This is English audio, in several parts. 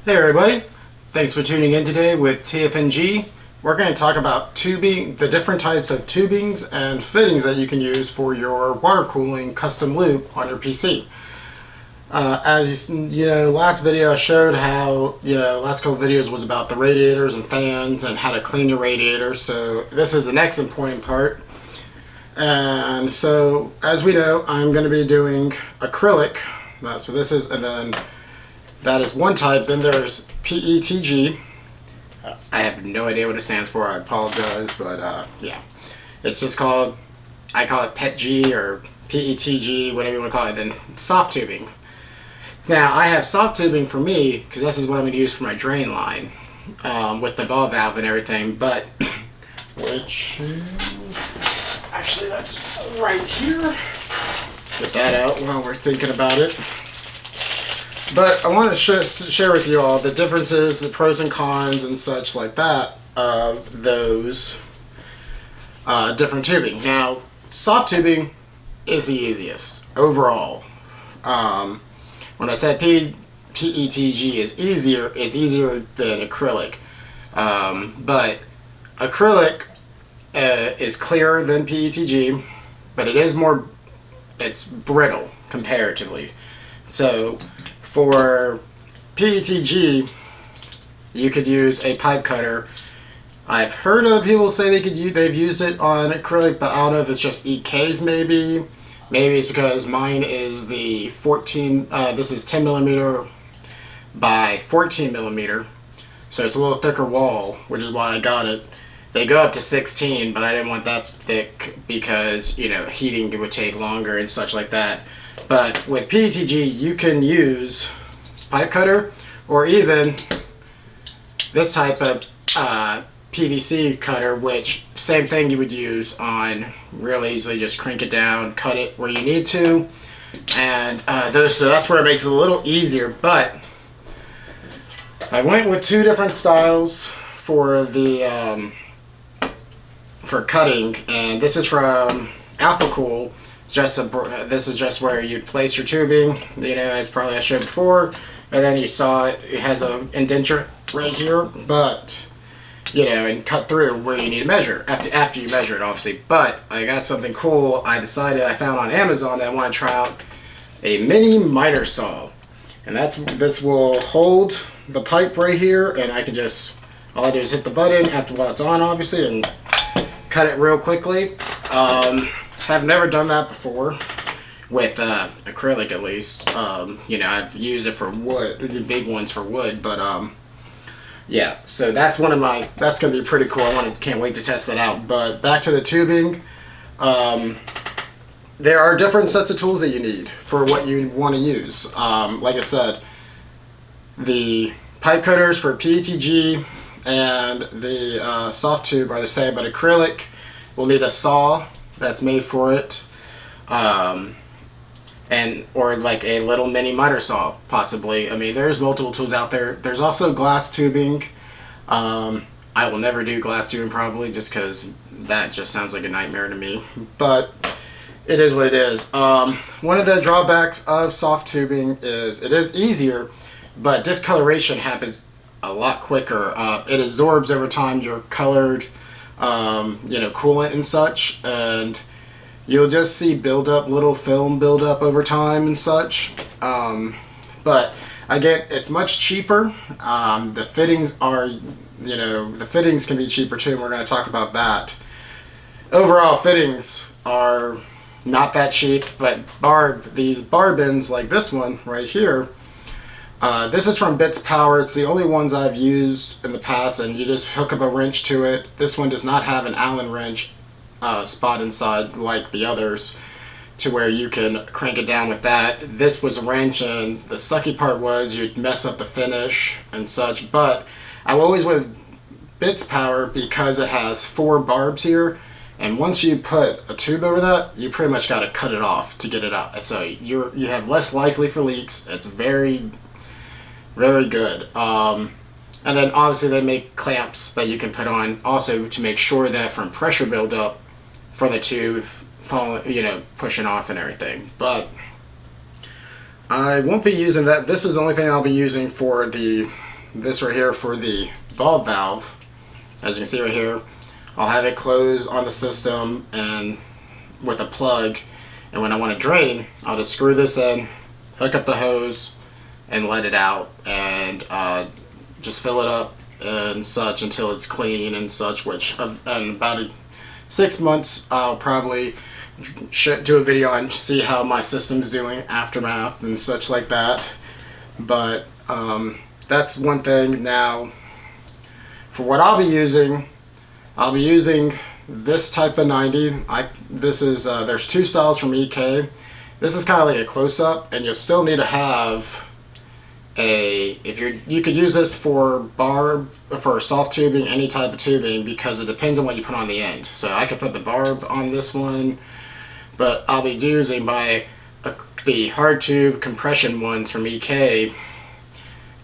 Hey everybody, thanks for tuning in today with TFNG. We're going to talk about tubing, the different types of tubings and fittings that you can use for your water cooling custom loop on your PC. As you know, last video I showed how, last couple videos was about the radiators and fans and how to clean your radiators. So this is the next important part. And so, as we know, I'm going to be doing acrylic. That's what this is, and then that is one type. Then there's PETG. I have no idea what it stands for. I apologize, but yeah, it's just called. I call it PETG or PETG, whatever you want to call it. Then soft tubing. Now I have soft tubing for me because this is what I'm going to use for my drain line with the ball valve and everything. But which actually that's right here. Get that out while we're thinking about it. But I want to share with you all the differences, the pros and cons and such like that of those different tubing. Now, soft tubing is the easiest overall. When I said PETG is easier, it's easier than acrylic. But acrylic is clearer than PETG, but it's brittle comparatively. So for PETG, you could use a pipe cutter. I've heard other people say they've used it on acrylic, but I don't know if it's just EKs maybe. Maybe it's because mine is the 14, this is 10 millimeter by 14 millimeter. So it's a little thicker wall, which is why I got it. They go up to 16, but I didn't want that thick because, heating would take longer and such like that. But with PETG, you can use pipe cutter or even this type of PVC cutter, which same thing you would use on real easily. Just crank it down, cut it where you need to, and so that's where it makes it a little easier. But I went with two different styles for the for cutting, and this is from Alpha Cool. This is just where you place your tubing, as probably I showed before, and then you saw it has an indenture right here, but and cut through where you need to measure after you measure it, obviously. But I got something cool. I found on Amazon that I want to try out a mini miter saw, and this will hold the pipe right here, and I can just all I do is hit the button after while it's on, obviously, and cut it real quickly. I've never done that before with acrylic, at least. I've used it for wood, big ones for wood, but yeah. So that's that's gonna be pretty cool. Can't wait to test that out. But back to the tubing. There are different sets of tools that you need for what you want to use. Like I said, the pipe cutters for PETG and the soft tube are the same, but acrylic will need a saw that's made for it, or like a little mini miter saw, possibly. I mean, there's multiple tools out there. There's also glass tubing. I will never do glass tubing, probably, just because that just sounds like a nightmare to me, but it is what it is. One of the drawbacks of soft tubing is it is easier, but discoloration happens a lot quicker. It absorbs over time your colored coolant and such, and you'll just see little film build up over time and such. But again, it's much cheaper. The fittings are, the fittings can be cheaper too, and we're going to talk about that. Overall, fittings are not that cheap, but these barbins like this one right here, this is from Bits Power. It's the only ones I've used in the past, and you just hook up a wrench to it. This one does not have an Allen wrench spot inside like the others, to where you can crank it down with that. This was a wrench, and the sucky part was you'd mess up the finish and such. But I always went with Bits Power because it has 4 barbs here, and once you put a tube over that, you pretty much got to cut it off to get it out. So you have less likely for leaks. It's very, very good. And then obviously they make clamps that you can put on also to make sure that from pressure buildup from the tube pushing off and everything. But I won't be using that. This is the only thing I'll be using for the this right here for the bulb valve. As you can see right here, I'll have it close on the system and with a plug, and when I want to drain, I'll just screw this in, hook up the hose, and let it out, and just fill it up and such until it's clean and such, which in about 6 months I'll probably do a video on see how my system's doing, aftermath and such like that. But that's one thing. Now for what I'll be using this type of 90. This is there's two styles from EK. This is kind of like a close-up, and you'll still need to have you could use this for soft tubing, any type of tubing, because it depends on what you put on the end. So I could put the barb on this one, but I'll be using the hard tube compression ones from EK,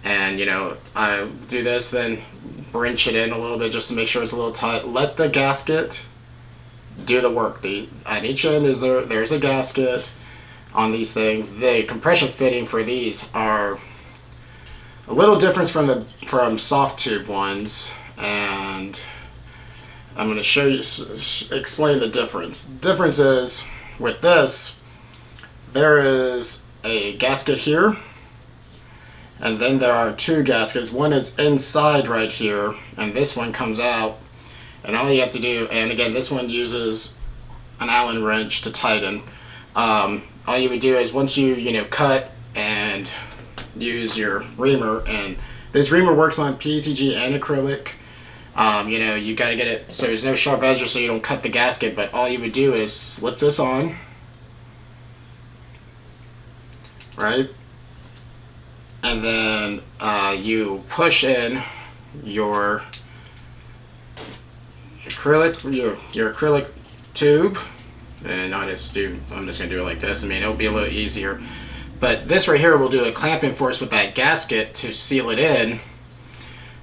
and I do this, then wrench it in a little bit just to make sure it's a little tight. Let the gasket do the work. At each end there's a gasket on these things. The compression fitting for these are a little different from soft tube ones, and I'm going to show you, explain the difference. The difference is with this, there is a gasket here, and then there are two gaskets. One is inside right here, and this one comes out, and all you have to do, and again this one uses an Allen wrench to tighten. All you would do is once you cut and use your reamer, and this reamer works on PETG and acrylic. You got to get it so there's no sharp edges so you don't cut the gasket, but all you would do is slip this on, right, and then you push in your acrylic tube, and I'm just gonna do it like this. I mean, it'll be a little easier. But this right here will do a clamping force with that gasket to seal it in,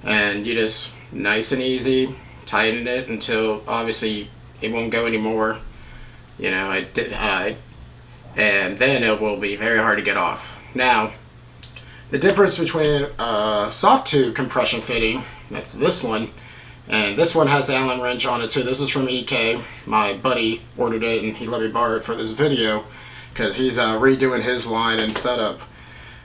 and you just nice and easy tighten it until obviously it won't go anymore. And then it will be very hard to get off. Now, the difference between soft tube compression fitting, that's this one, and this one has the Allen wrench on it too. This is from EK. My buddy ordered it and he let me borrow it for this video, because he's redoing his line and setup.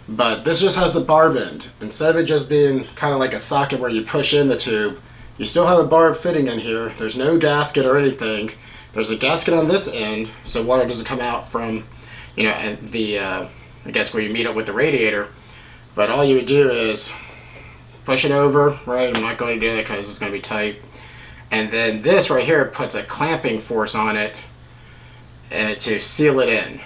But this just has the barb end. Instead of it just being kind of like a socket where you push in the tube, you still have a barb fitting in here. There's no gasket or anything. There's a gasket on this end, so water doesn't come out from, I guess where you meet up with the radiator. But all you would do is push it over, right? I'm not going to do that because it's going to be tight. And then this right here puts a clamping force on it to seal it in.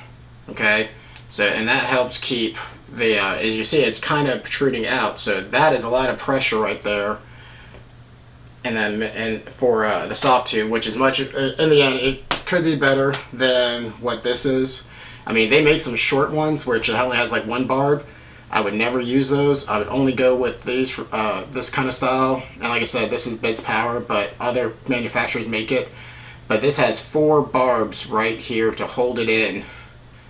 Okay, so and that helps keep the as you see, it's kind of protruding out, so that is a lot of pressure right there. And then for the soft tube, which is much in the end, it could be better than what this is. I mean, they make some short ones which it only has like one barb. I would never use those. I would only go with these for this kind of style. And like I said, this is Bits Power, but other manufacturers make it. But this has 4 barbs right here to hold it in.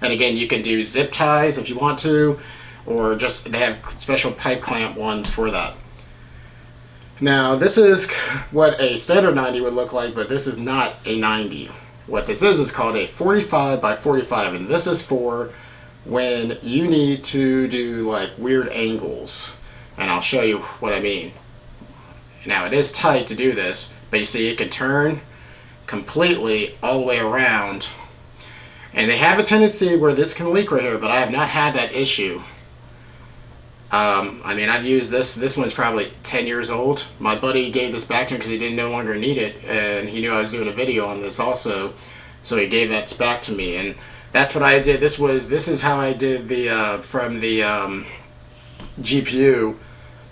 And again, you can do zip ties if you want to, or just they have special pipe clamp ones for that. Now, this is what a standard 90 would look like, but this is not a 90. What this is called a 45 by 45, and this is for when you need to do like weird angles. And I'll show you what I mean. Now, it is tight to do this, but you see it can turn completely all the way around. And they have a tendency where this can leak right here, but I have not had that issue. I mean, I've used this one's probably 10 years old. My buddy gave this back to him because he didn't no longer need it, and he knew I was doing a video on this also, so he gave that back to me. And that's what I did. This is how I did the from the GPU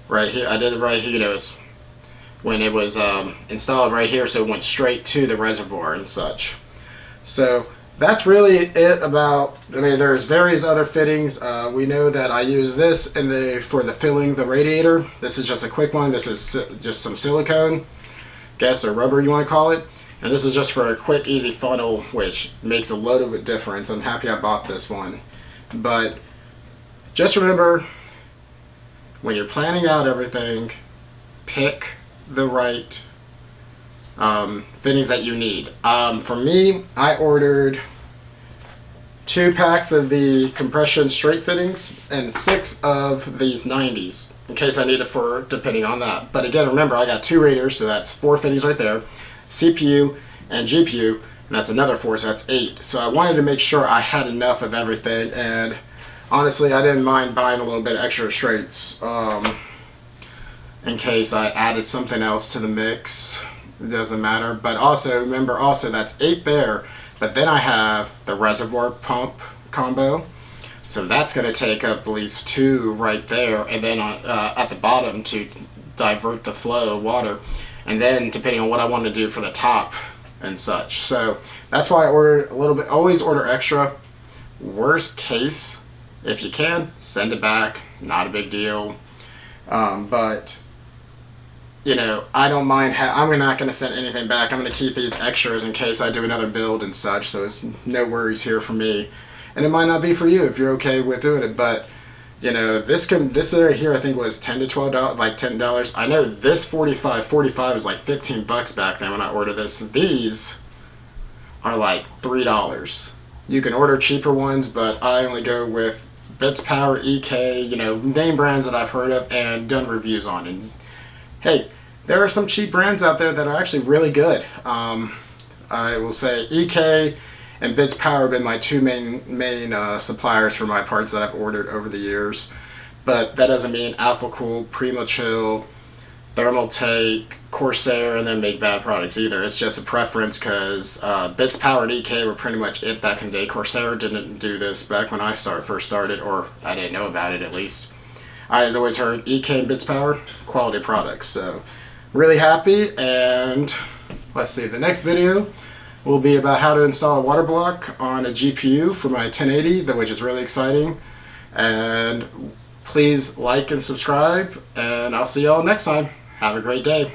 right here. I did it right here, it's when it was installed right here, so it went straight to the reservoir and such. So that's really it about, I mean, there's various other fittings. We know that I use this for the filling the radiator. This is just a quick one. This is just some silicone, guess, or rubber you want to call it. And this is just for a quick, easy funnel, which makes a load of a difference. I'm happy I bought this one. But just remember, when you're planning out everything, pick the right fittings that you need. For me, I ordered 2 packs of the compression straight fittings and 6 of these 90s in case I need it for depending on that. But again, remember, I got 2 radiators, so that's 4 fittings right there, CPU and GPU, and that's another 4, so that's 8. So I wanted to make sure I had enough of everything, and honestly, I didn't mind buying a little bit extra straights in case I added something else to the mix. It doesn't matter. But also, remember, also that's 8 there, but then I have the reservoir pump combo, so that's going to take up at least 2 right there, and then at the bottom to divert the flow of water, and then depending on what I want to do for the top and such. So that's why I ordered a little bit. Always order extra. Worst case, if you can, send it back, not a big deal. But you know, I don't mind. I'm not going to send anything back. I'm going to keep these extras in case I do another build and such. So it's no worries here for me, and it might not be for you if you're okay with doing it. But you know, this right here I think was $10 to $12, like $10. I know this 45 was like $15 back then when I ordered this. These are like $3. You can order cheaper ones, but I only go with Bits Power, EK, you know, name brands that I've heard of and done reviews on. And hey, there are some cheap brands out there that are actually really good. I will say EK and Bits Power have been my 2 main suppliers for my parts that I've ordered over the years. But that doesn't mean Alpha Cool, Primo Chill, Thermal Take, Corsair, and then make bad products either. It's just a preference because Bits Power and EK were pretty much it back in the day. Corsair didn't do this back when I first started, or I didn't know about it at least. I has always heard EK and Bits Power, quality products. So really happy, and let's see, the next video will be about how to install a water block on a GPU for my 1080, which is really exciting. And please like and subscribe, and I'll see y'all next time. Have a great day.